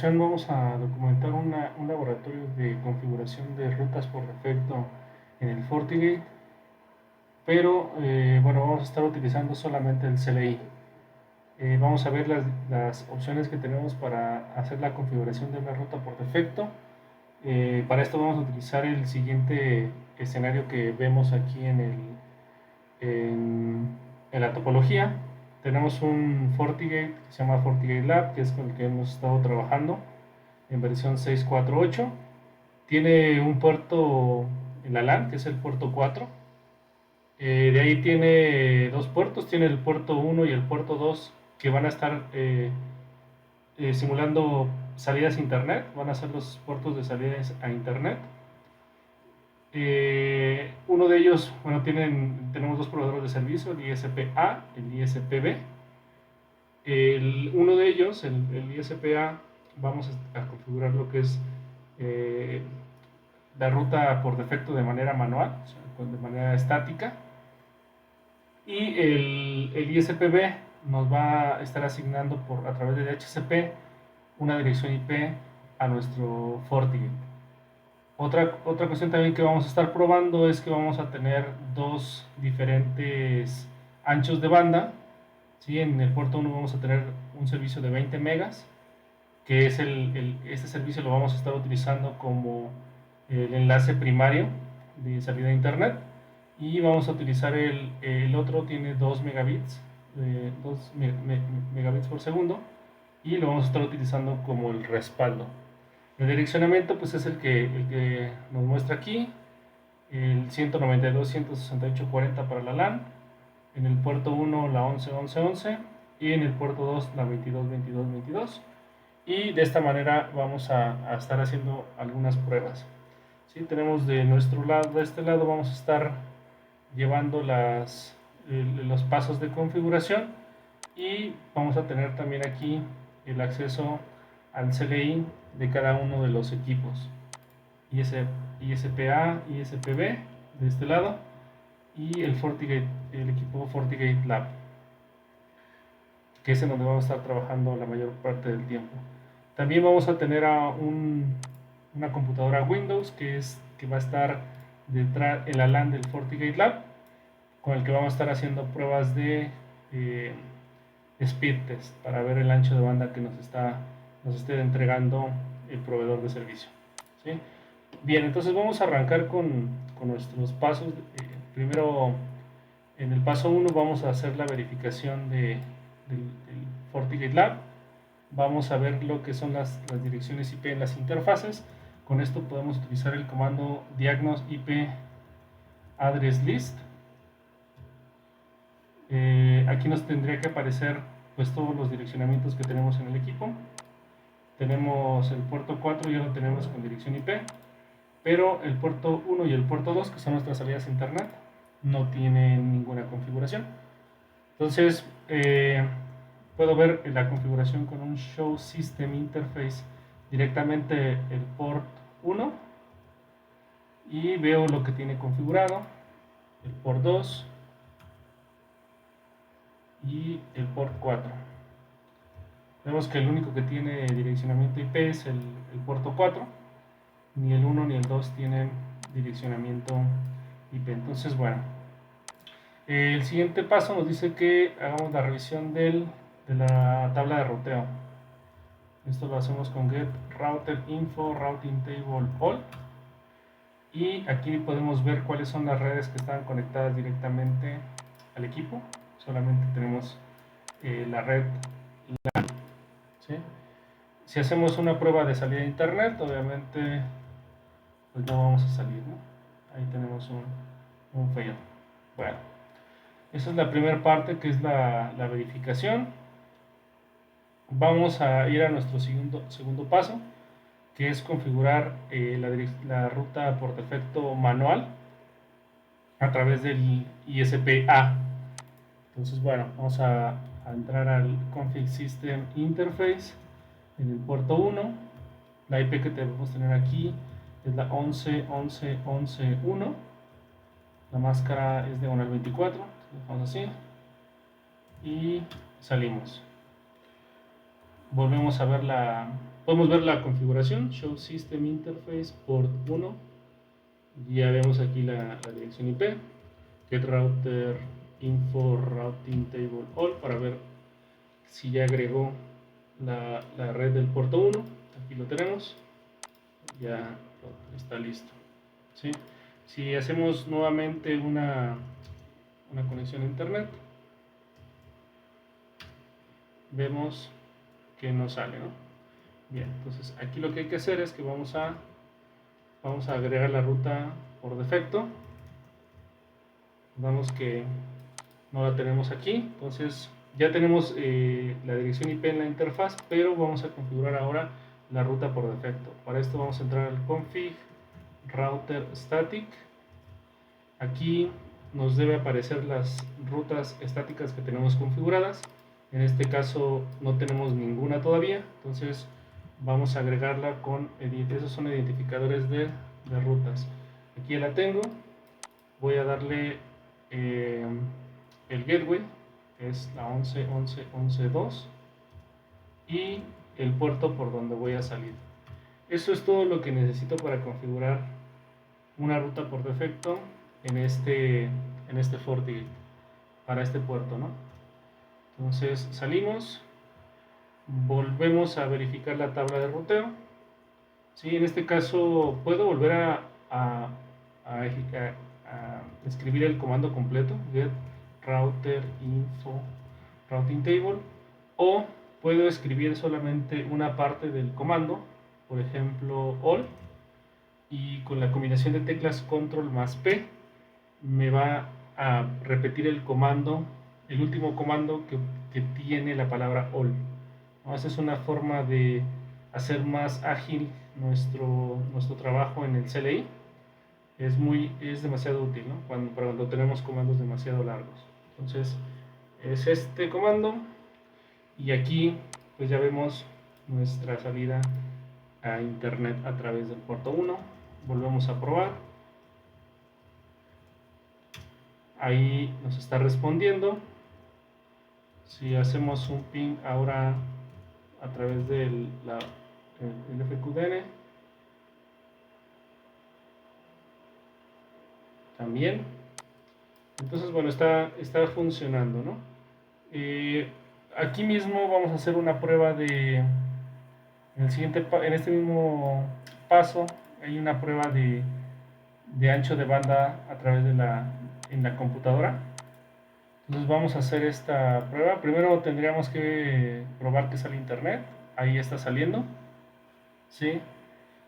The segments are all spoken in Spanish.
ocasión vamos a documentar un laboratorio de configuración de rutas por defecto en el FortiGate, pero bueno, vamos a estar utilizando solamente el CLI. Vamos a ver las opciones que tenemos para hacer la configuración de una ruta por defecto. Para esto vamos a utilizar el siguiente escenario que vemos aquí en la topología. Tenemos un FortiGate que se llama FortiGate Lab, que es con el que hemos estado trabajando en versión 6.4.8. Tiene un puerto en la LAN, que es el puerto 4. De ahí tiene dos puertos, tiene el puerto 1 y el puerto 2, que van a estar simulando salidas a internet, van a ser los puertos de salidas a internet. Uno de ellos, bueno, tenemos dos proveedores de servicio, el ISP-A, el ISP-B. Uno de ellos, el ISP-A, vamos a configurar lo que es eh, la ruta por defecto de manera manual, o sea, de manera estática. Y el ISP-B nos va a estar asignando a través de DHCP una dirección IP a nuestro FortiGate. Otra cuestión también que vamos a estar probando es que vamos a tener dos diferentes anchos de banda. ¿Sí? En el puerto 1 vamos a tener un servicio de 20 megas, que es este servicio lo vamos a estar utilizando como el enlace primario de salida a internet, y vamos a utilizar el otro, tiene 2 megabits, 2 megabits por segundo, y lo vamos a estar utilizando como el respaldo. El direccionamiento pues es el que nos muestra aquí, el 192.168.40 para la LAN, en el puerto 1 la 11.11.11 y en el puerto 2 la 22.22.22. Y de esta manera vamos a estar haciendo algunas pruebas. ¿Sí? Tenemos de nuestro lado, de este lado vamos a estar llevando los pasos de configuración, y vamos a tener también aquí el acceso al CLI de cada uno de los equipos, ISPA, ISPB de este lado, y el equipo FortiGate Lab, que es en donde vamos a estar trabajando la mayor parte del tiempo. También vamos a tener una computadora Windows que va a estar detrás en la LAN del FortiGate Lab, con el que vamos a estar haciendo pruebas de speed test para ver el ancho de banda que nos esté entregando el proveedor de servicio. ¿Sí? Bien, entonces vamos a arrancar con nuestros pasos. Primero, en el paso 1 vamos a hacer la verificación del FortiGate Lab. Vamos a ver lo que son las direcciones IP en las interfaces. Con esto podemos utilizar el comando diagnos IP address list. Aquí nos tendría que aparecer pues todos los direccionamientos que tenemos en el equipo. Tenemos el puerto 4, ya lo tenemos con dirección IP, pero el puerto 1 y el puerto 2, que son nuestras salidas a internet, no tienen ninguna configuración. Entonces puedo ver la configuración con un Show System Interface directamente el port 1, y veo lo que tiene configurado el port 2 y el port 4. Vemos que el único que tiene direccionamiento IP es el puerto 4, ni el 1 ni el 2 tienen direccionamiento IP. Entonces, bueno, el siguiente paso nos dice que hagamos la revisión de la tabla de ruteo. Esto lo hacemos con get router info routing table all, y aquí podemos ver cuáles son las redes que están conectadas directamente al equipo. Solamente tenemos la red LAN. ¿Sí? Si hacemos una prueba de salida a internet, obviamente pues no vamos a salir, ¿no? Ahí tenemos un fail. Bueno, esa es la primera parte, que es la verificación. Vamos a ir a nuestro segundo paso, que es configurar la ruta por defecto manual a través del ISP-A. Entonces, bueno, vamos a entrar al config system interface en el puerto 1. La IP que debemos tener aquí es la 11.11.11.1. La máscara es diagonal 24. Dejamos así y salimos. Volvemos a ver podemos ver la configuración, Show System Interface Port 1. Ya vemos aquí la dirección IP, Get Router Info Routing Table All, para ver si ya agregó la red del puerto 1. Aquí lo tenemos, ya está listo. ¿Sí? Si hacemos nuevamente una conexión a internet, vemos que no sale, ¿no? Bien, entonces aquí lo que hay que hacer es que vamos a agregar la ruta por defecto. Damos que no la tenemos aquí, entonces ya tenemos la dirección IP en la interfaz, pero vamos a configurar ahora la ruta por defecto. Para esto vamos a entrar al config router static. Aquí nos debe aparecer las rutas estáticas que tenemos configuradas. En este caso no tenemos ninguna todavía, entonces vamos a agregarla con esos son identificadores de rutas. Aquí ya la tengo. Voy a darle el gateway, que es la 11.11.11.2, y el puerto por donde voy a salir. Eso es todo lo que necesito para configurar una ruta por defecto en este FortiGate para este puerto, ¿no? Entonces salimos, volvemos a verificar la tabla de ruteo. Sí, en este caso puedo volver a escribir el comando completo, get router info routing table, o puedo escribir solamente una parte del comando, por ejemplo all, y con la combinación de teclas control más P me va a repetir el comando, el último comando que tiene la palabra all, ¿no? Esa es una forma de hacer más ágil nuestro trabajo en el CLI. Es demasiado útil, ¿no? Cuando tenemos comandos demasiado largos. Entonces es este comando, y aquí pues ya vemos nuestra salida a internet a través del puerto 1. Volvemos a probar. Ahí nos está respondiendo. Si hacemos un ping ahora a través del FQDN, también. Entonces, bueno, está funcionando, ¿no? Aquí mismo vamos a hacer una prueba en este mismo paso hay una prueba de ancho de banda a través en la computadora. Entonces vamos a hacer esta prueba. Primero tendríamos que probar que sale internet. Ahí está saliendo, ¿sí?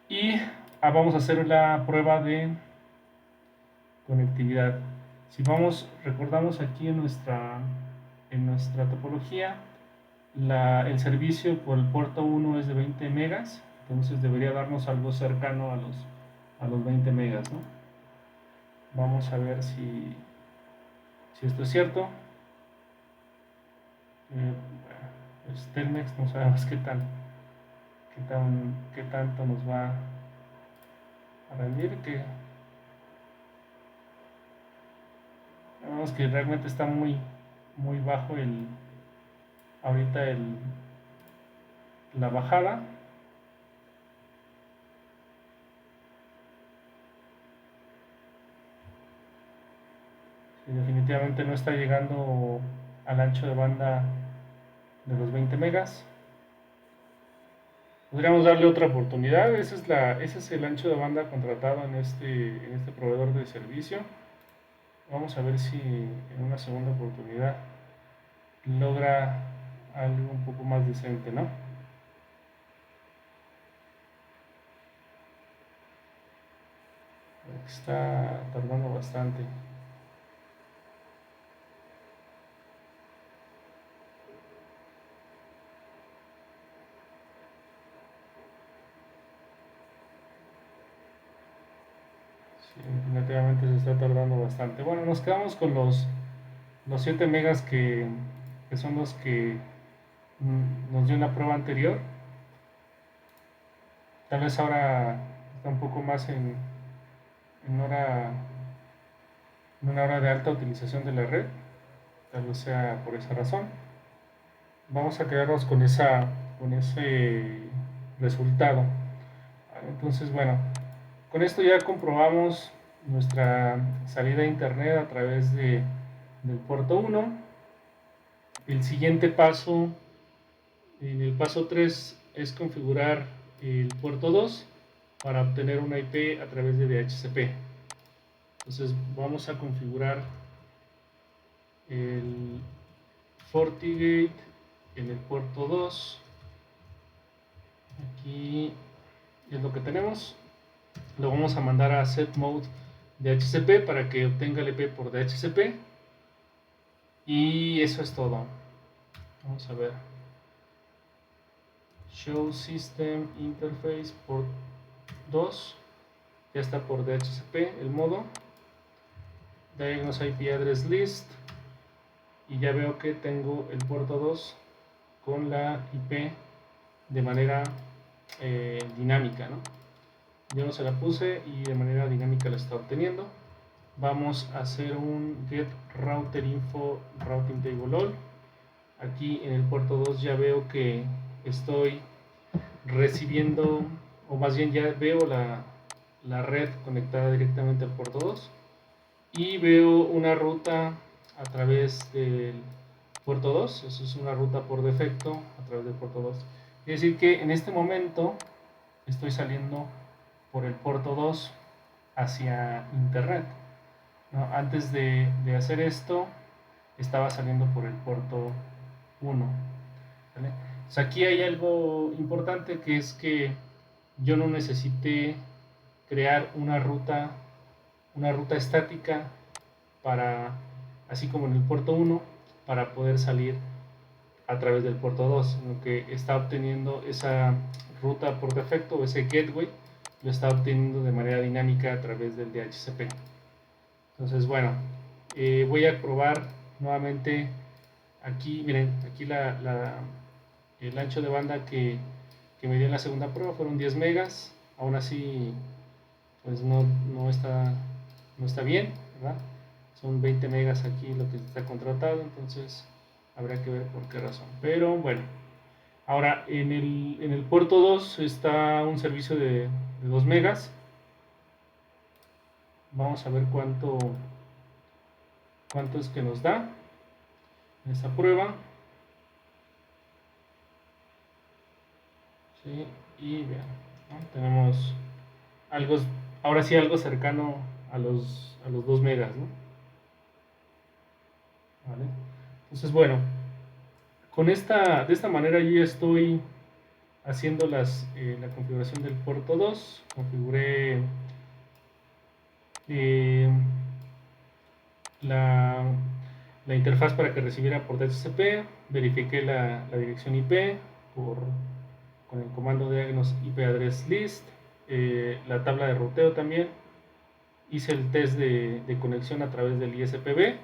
Y vamos a hacer la prueba de conectividad. Si recordamos aquí en nuestra topología, el servicio por el puerto 1 es de 20 megas, entonces debería darnos algo cercano a los 20 megas, ¿no? Vamos a ver si esto es cierto. Telmex no sabemos qué tanto nos va a rendir, que vemos que realmente está muy bajo ahorita la bajada. Sí, definitivamente no está llegando al ancho de banda de los 20 megas. Podríamos darle otra oportunidad. Ese es el ancho de banda contratado en este proveedor de servicio. Vamos a ver si en una segunda oportunidad logra algo un poco más decente, ¿no? Está tardando bastante. Sí, definitivamente se está tardando bastante. Bueno, nos quedamos con los 7 megas que son los que nos dio en la prueba anterior. Tal vez ahora está un poco más en una hora de alta utilización de la red. Tal vez sea por esa razón. Vamos a quedarnos con esa ese resultado. Entonces, bueno, con esto ya comprobamos nuestra salida a internet a través del puerto 1. El siguiente paso, en el paso 3, es configurar el puerto 2 para obtener una IP a través de DHCP. Entonces vamos a configurar el FortiGate en el puerto 2. Aquí es lo que tenemos. Lo vamos a mandar a set mode DHCP para que obtenga el IP por DHCP. Y eso es todo. Vamos a ver. Show System Interface port 2. Ya está por DHCP el modo. Diagnose IP Address List. Y ya veo que tengo el puerto 2 con la IP de manera dinámica, ¿no? Yo no se la puse y de manera dinámica la está obteniendo. Vamos a hacer un get router info routing table all. Aquí en el puerto 2 ya veo que estoy recibiendo, o más bien ya veo la red conectada directamente al puerto 2 y veo una ruta a través del puerto 2. Eso es una ruta por defecto a través del puerto 2. Quiere decir que en este momento estoy saliendo por el puerto 2 hacia internet, ¿no? Antes de hacer esto estaba saliendo por el puerto 1, ¿vale? O sea, aquí hay algo importante, que es que yo no necesité crear una ruta estática para, así como en el puerto 1, para poder salir a través del puerto 2, sino que está obteniendo esa ruta por defecto, ese gateway, lo está obteniendo de manera dinámica a través del DHCP. Entonces, bueno, voy a probar nuevamente aquí. Miren, aquí el ancho de banda que me dio en la segunda prueba fueron 10 megas. Aún así, pues no está bien, ¿verdad? Son 20 megas aquí lo que está contratado, entonces habrá que ver por qué razón. Pero bueno, ahora en el puerto 2 está un servicio de 2 megas. Vamos a ver cuánto es que nos da esa prueba. ¿Sí? Y vean, ¿no? Tenemos algo, ahora sí algo cercano a los 2 megas, ¿no? ¿Vale? Entonces, bueno, de esta manera yo ya estoy haciendo la configuración del puerto 2. Configuré la interfaz para que recibiera por DHCP, verifiqué la dirección IP con el comando diagnose IP address list, la tabla de ruteo también, hice el test de conexión a través del ISPB,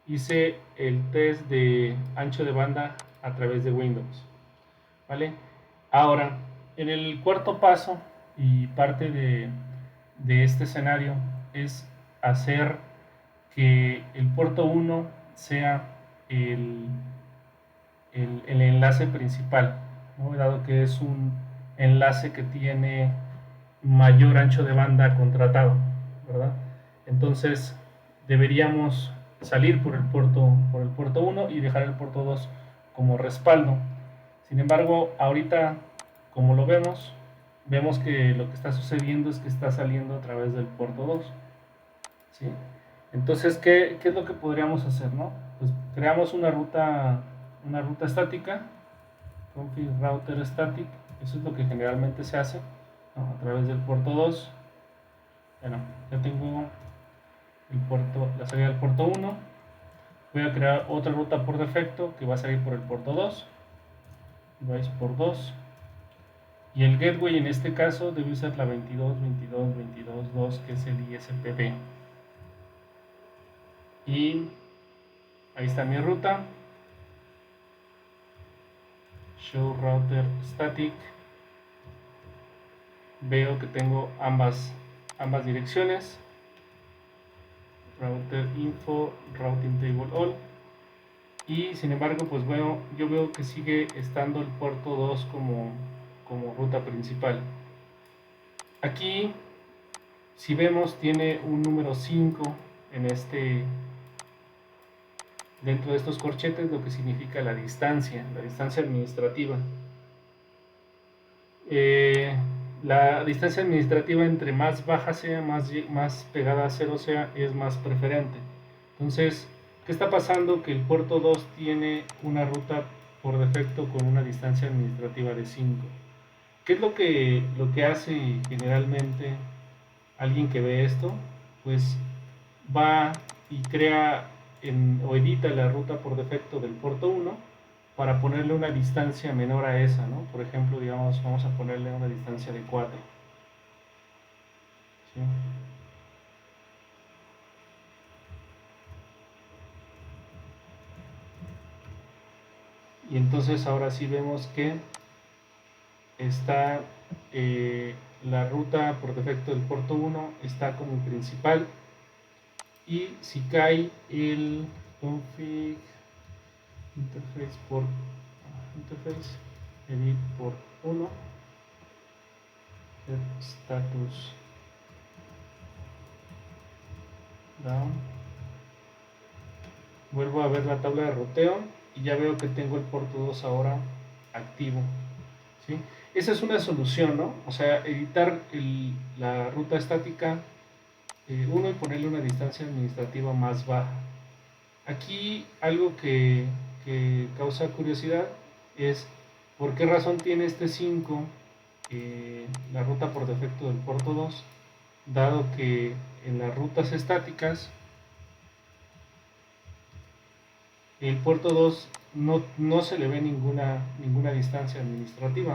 hice el test de ancho de banda a través de Windows, ¿vale? Ahora, en el cuarto paso y parte de este escenario es hacer que el puerto 1 sea el enlace principal, ¿no? Dado que es un enlace que tiene mayor ancho de banda contratado, ¿verdad? Entonces deberíamos salir por el puerto 1 y dejar el puerto 2 como respaldo. Sin embargo, ahorita, como lo vemos que lo que está sucediendo es que está saliendo a través del puerto 2, ¿sí? Entonces, ¿qué es lo que podríamos hacer, no? Pues creamos una ruta estática, config router static. Eso es lo que generalmente se hace, ¿no? A través del puerto 2. Bueno, ya tengo la salida del puerto 1. Voy a crear otra ruta por defecto que va a salir por el puerto 2. Device por 2. Y el gateway en este caso debe ser la 22.22.22.2, que es el ISPB. Y ahí está mi ruta. Show router static. Veo que tengo ambas direcciones. Router info routing table all. y sin embargo pues yo veo que sigue estando el puerto 2 como ruta principal. Aquí, si vemos, tiene un número 5 en dentro de estos corchetes, lo que significa la distancia administrativa. La distancia administrativa, entre más baja sea, más pegada a cero sea, es más preferente. Entonces, ¿qué está pasando? Que el puerto 2 tiene una ruta por defecto con una distancia administrativa de 5. ¿Qué es lo que hace generalmente alguien que ve esto? Pues va y crea o edita la ruta por defecto del puerto 1 para ponerle una distancia menor a esa, ¿no? Por ejemplo, digamos, vamos a ponerle una distancia de 4. ¿Sí? Y entonces ahora sí vemos que está la ruta por defecto del puerto 1 está como principal, y si cae el config interface edit por 1 status down, vuelvo a ver la tabla de ruteo y ya veo que tengo el puerto 2 ahora activo, ¿sí? Esa es una solución, ¿no? O sea, editar la ruta estática 1 y ponerle una distancia administrativa más baja. Aquí algo que causa curiosidad es por qué razón tiene este 5 la ruta por defecto del puerto 2, dado que en las rutas estáticas el puerto 2 no se le ve ninguna distancia administrativa.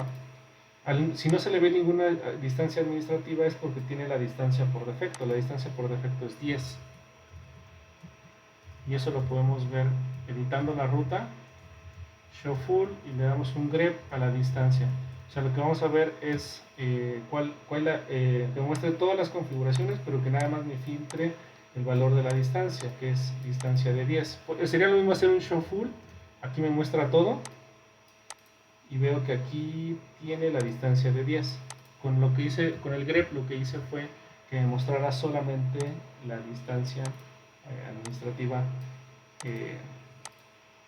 Si no se le ve ninguna distancia administrativa es porque tiene la distancia por defecto. La distancia por defecto es 10. Y eso lo podemos ver editando la ruta, show full, y le damos un grep a la distancia. O sea, lo que vamos a ver es que muestre todas las configuraciones, pero que nada más me filtre el valor de la distancia, que es distancia de 10. Sería lo mismo hacer un show full. Aquí me muestra todo y veo que aquí tiene la distancia de 10. Con el grep lo que hice fue que me mostrara solamente la distancia administrativa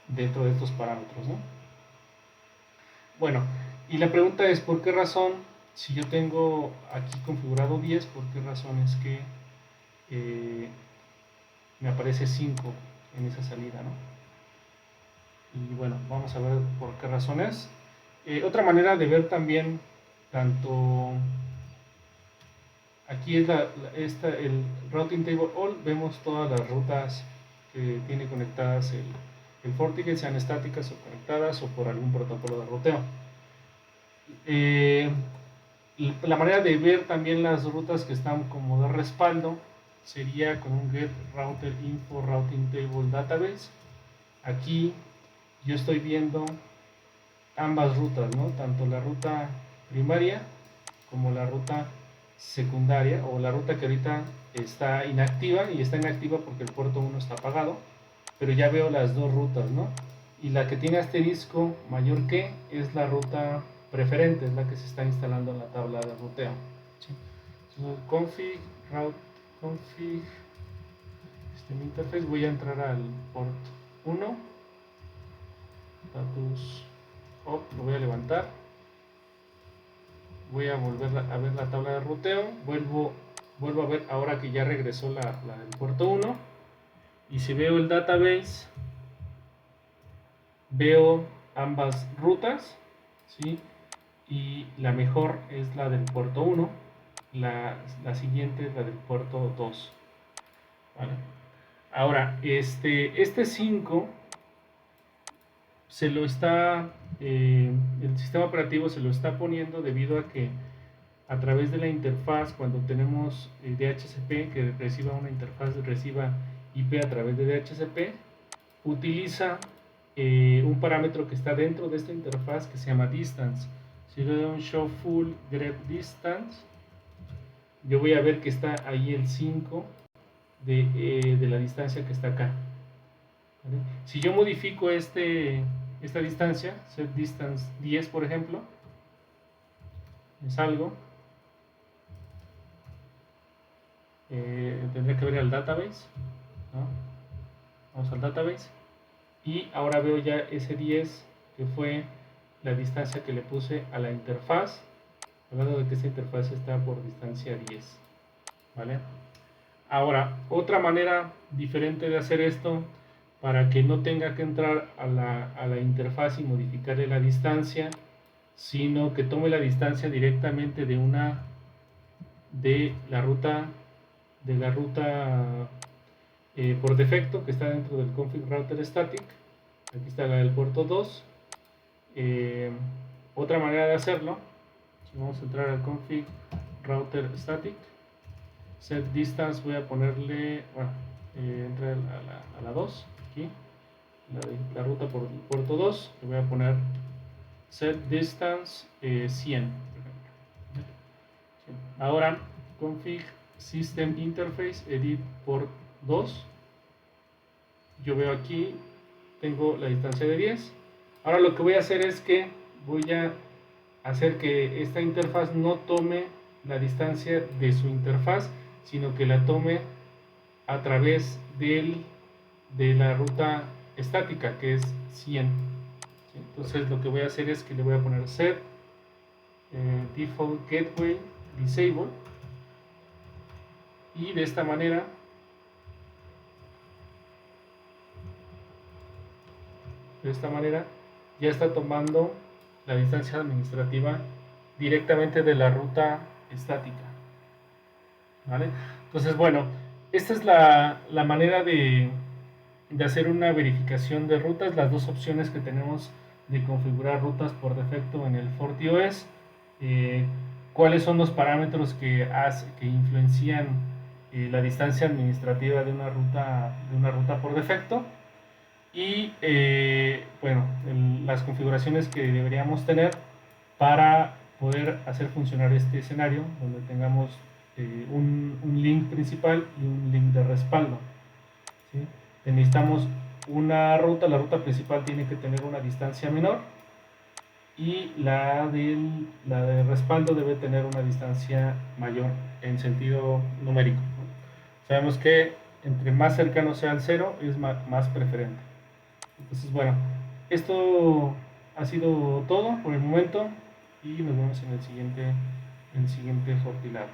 dentro de estos parámetros, ¿no? Bueno, y la pregunta es, ¿por qué razón, si yo tengo aquí configurado 10, por qué razón es que me aparece 5 en esa salida, ¿no? Y bueno, vamos a ver por qué razón es. Otra manera de ver también, tanto aquí es el routing table all, vemos todas las rutas que tiene conectadas el FortiGate, sean estáticas o conectadas o por algún protocolo de ruteo. La manera de ver también las rutas que están como de respaldo sería con un get router info routing table database. Aquí yo estoy viendo ambas rutas, ¿no? Tanto la ruta primaria como la ruta secundaria, o la ruta que ahorita está inactiva, y está inactiva porque el puerto 1 está apagado, pero ya veo las dos rutas, ¿no? Y la que tiene asterisco mayor que es la ruta preferente, es la que se está instalando en la tabla de ruteo, ¿sí? Entonces, config interface, voy a entrar al port 1, status up, lo voy a levantar, voy a volver a ver la tabla de ruteo, vuelvo a ver ahora que ya regresó la del puerto 1, y si veo el database, veo ambas rutas, ¿sí? Y la mejor es la del puerto 1, la siguiente es la del puerto 2, ¿vale? Ahora, este 5 se lo está, el sistema operativo se lo está poniendo debido a que a través de la interfaz, cuando tenemos DHCP que reciba una interfaz, reciba IP a través de DHCP, utiliza un parámetro que está dentro de esta interfaz que se llama distance. Si le doy un show full grep distance, yo voy a ver que está ahí el 5 de la distancia que está acá, ¿vale? Si yo modifico esta distancia, set distance 10 por ejemplo, me salgo, tendría que ver al database, ¿no? Vamos al database y ahora veo ya ese 10 que fue la distancia que le puse a la interfaz, hablando de que esta interfaz está por distancia 10, ¿vale? Ahora, otra manera diferente de hacer esto para que no tenga que entrar a la interfaz y modificarle la distancia, sino que tome la distancia directamente de la ruta por defecto que está dentro del config router static. Aquí está la del puerto 2. Otra manera de hacerlo, si vamos a entrar al config router static, set distance, voy a ponerle, bueno, entra a la 2, aquí, la ruta por el puerto 2, le voy a poner set distance 100, por ejemplo. Ahora, config system interface edit port 2, yo veo aquí, tengo la distancia de 10. Ahora lo que voy a hacer es que voy a hacer que esta interfaz no tome la distancia de su interfaz, sino que la tome a través de la ruta estática, que es 100. Entonces lo que voy a hacer es que le voy a poner set default gateway disable, y de esta manera ya está tomando la distancia administrativa directamente de la ruta estática, ¿vale? Entonces, bueno, esta es la manera de hacer una verificación de rutas, las dos opciones que tenemos de configurar rutas por defecto en el FortiOS, cuáles son los parámetros que influencian la distancia administrativa de una ruta por defecto, y bueno, las configuraciones que deberíamos tener para poder hacer funcionar este escenario donde tengamos un link principal y un link de respaldo, ¿sí? Necesitamos una ruta, la ruta principal tiene que tener una distancia menor y la de respaldo debe tener una distancia mayor en sentido numérico, ¿no? Sabemos que entre más cercano sea al 0 es más preferente. Entonces, bueno, esto ha sido todo por el momento y nos vemos en el siguiente FortiLab.